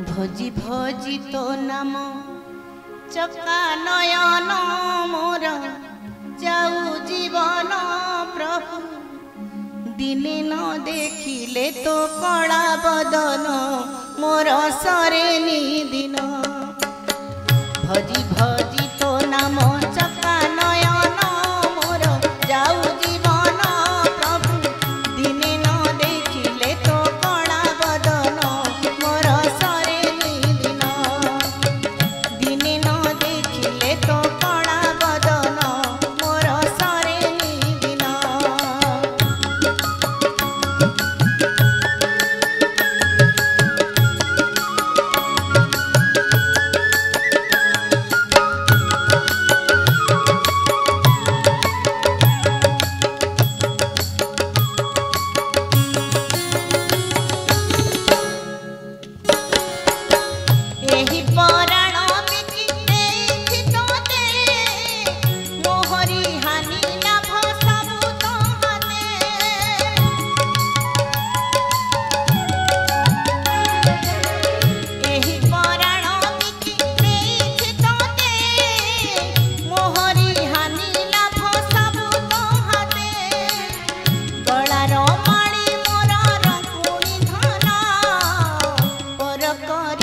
भोजी भोजी तो नाम चका नयन मोर जाऊ जीवन प्रभु दिने न देखिले तो कला बदन मोर सरे दिन भोजी भोजी तो नाम चका नयन मोर जाऊ जीवन प्रभु दिने न देखिले तो कला बदन मोर सरे दिन दिने न देखिले तो कला बदन मोर सरे दिन एही पराण बिकिते तोते मोहरी हानि लाभ सबु तोहते एही पराण बिकिते तोते मोहरी हानि लाभ सबु तोहते गଳାର ମାଳି ମୋର ରଙ୍କୁଣି ଧନ पर कर